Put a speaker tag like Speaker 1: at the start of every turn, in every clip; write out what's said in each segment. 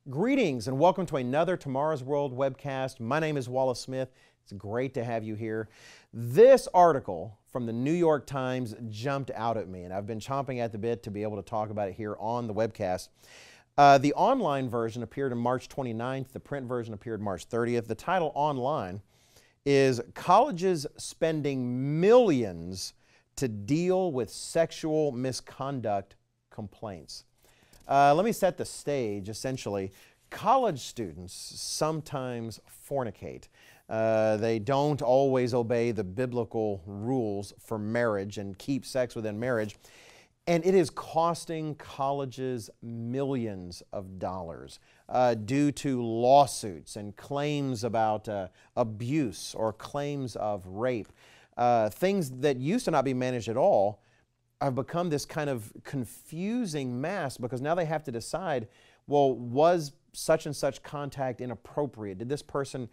Speaker 1: Greetings and welcome to another Tomorrow's World webcast. My name is Wallace Smith. It's great to have you here. This article from the New York Times jumped out at me, and I've been chomping at the bit to be able to talk about it here on the webcast. The online version appeared on March 29th. The print version appeared March 30th. The title online is "Colleges Spending Millions to Deal with Sexual Misconduct Complaints." Let me set the stage. Essentially, college students sometimes fornicate. They don't always obey the biblical rules for marriage and keep sex within marriage. And it is costing colleges millions of dollars due to lawsuits and claims about abuse or claims of rape. Things that used to not be managed at all have become this kind of confusing mess because now they have to decide, well, was such and such contact inappropriate? Did this person,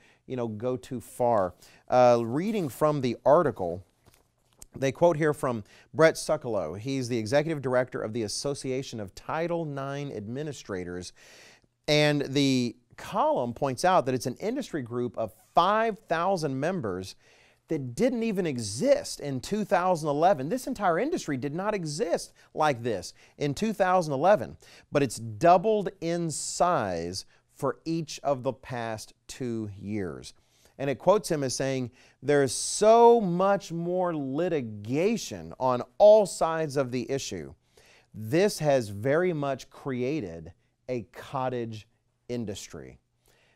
Speaker 1: go too far? Reading from the article, they quote here from Brett Sukalow. He's the executive director of the Association of Title IX Administrators. And the column points out that it's an industry group of 5,000 members that didn't even exist in 2011. This entire industry did not exist like this in 2011, but it's doubled in size for each of the past 2 years. And it quotes him as saying, "There's so much more litigation on all sides of the issue. This has very much created a cottage industry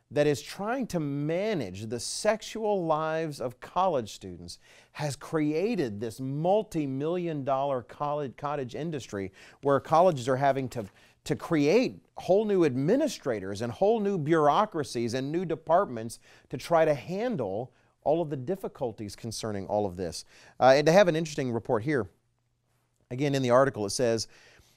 Speaker 1: that is trying to manage the sexual lives of college students, has created this multi-million-dollar cottage industry where colleges are having to create whole new administrators and whole new bureaucracies and new departments to try to handle all of the difficulties concerning all of this." And to have an interesting report here, again in the article it says,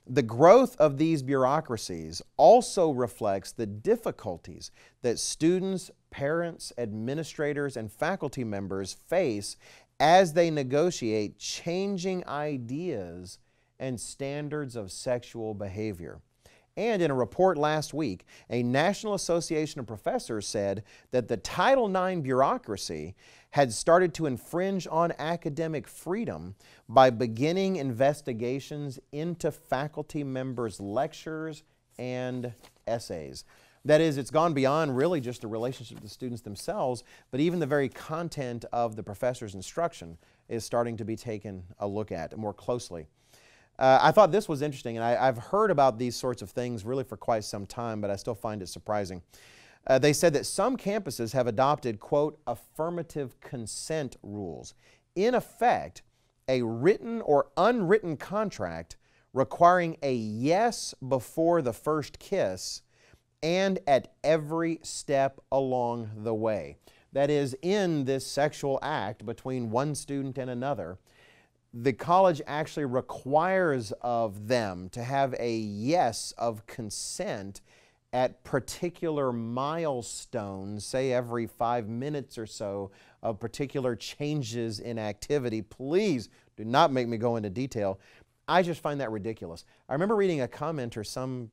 Speaker 1: "The growth of these bureaucracies also reflects the difficulties that students, parents, administrators, and faculty members face as they negotiate changing ideas and standards of sexual behavior." And in a report last week, a National Association of Professors said that the Title IX bureaucracy had started to infringe on academic freedom by beginning investigations into faculty members' lectures and essays. That is, it's gone beyond really just the relationship with the students themselves, but even the very content of the professor's instruction is starting to be taken a look at more closely. I thought this was interesting, and I've heard about these sorts of things really for quite some time, but I still find it surprising. They said that some campuses have adopted, quote, affirmative consent rules. In effect, a written or unwritten contract requiring a yes before the first kiss and at every step along the way. That is, in this sexual act between one student and another, the college actually requires of them to have a yes of consent at particular milestones, say every 5 minutes or so, of particular changes in activity. Please do not make me go into detail. I just find that ridiculous. I remember reading a commentator some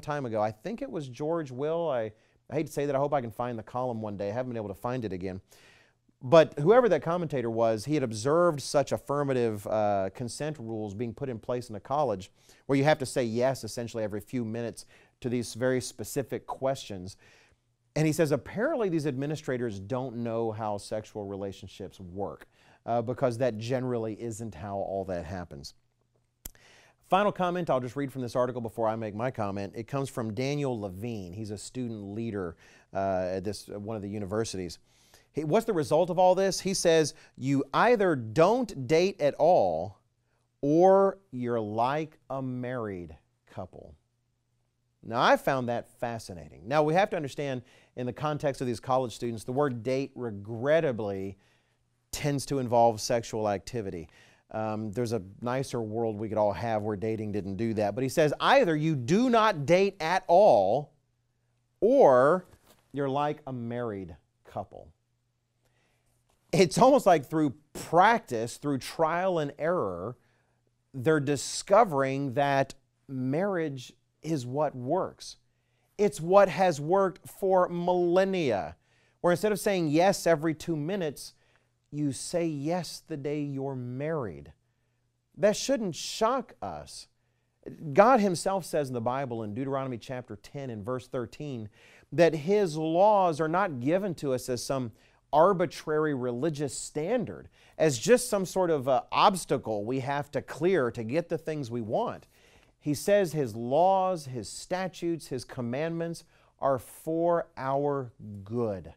Speaker 1: time ago. I think it was George Will. I hate to say that. I hope I can find the column one day. I haven't been able to find it again. But whoever that commentator was, he had observed such affirmative consent rules being put in place in a college where you have to say yes essentially every few minutes to these very specific questions. And he says apparently these administrators don't know how sexual relationships work because that generally isn't how all that happens. Final comment, I'll just read from this article before I make my comment. It comes from Daniel Levine. He's a student leader at one of the universities. What's the result of all this? He says, you either don't date at all or you're like a married couple. Now, I found that fascinating. Now, we have to understand in the context of these college students, the word date regrettably tends to involve sexual activity. There's a nicer world we could all have where dating didn't do that. But he says either you do not date at all or you're like a married couple. It's almost like through practice, through trial and error, they're discovering that marriage is what works. It's what has worked for millennia, where instead of saying yes every 2 minutes, you say yes the day you're married. That shouldn't shock us. God Himself says in the Bible in Deuteronomy chapter 10 and verse 13 that His laws are not given to us as some arbitrary religious standard, as just some sort of obstacle we have to clear to get the things we want. He says His laws, His statutes, His commandments are for our good.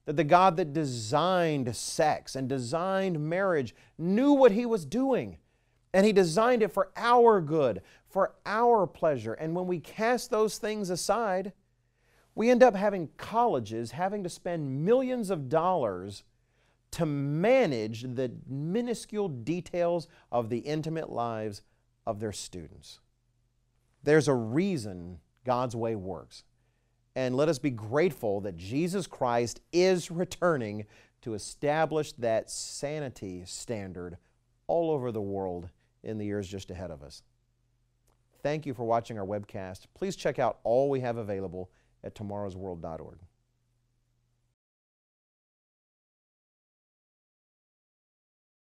Speaker 1: That the God that designed sex and designed marriage knew what He was doing. And He designed it for our good, for our pleasure. And when we cast those things aside, we end up having colleges having to spend millions of dollars to manage the minuscule details of the intimate lives of their students. There's a reason God's way works. And let us be grateful that Jesus Christ is returning to establish that sanity standard all over the world in the years just ahead of us. Thank you for watching our webcast. Please check out all we have available at tomorrowsworld.org.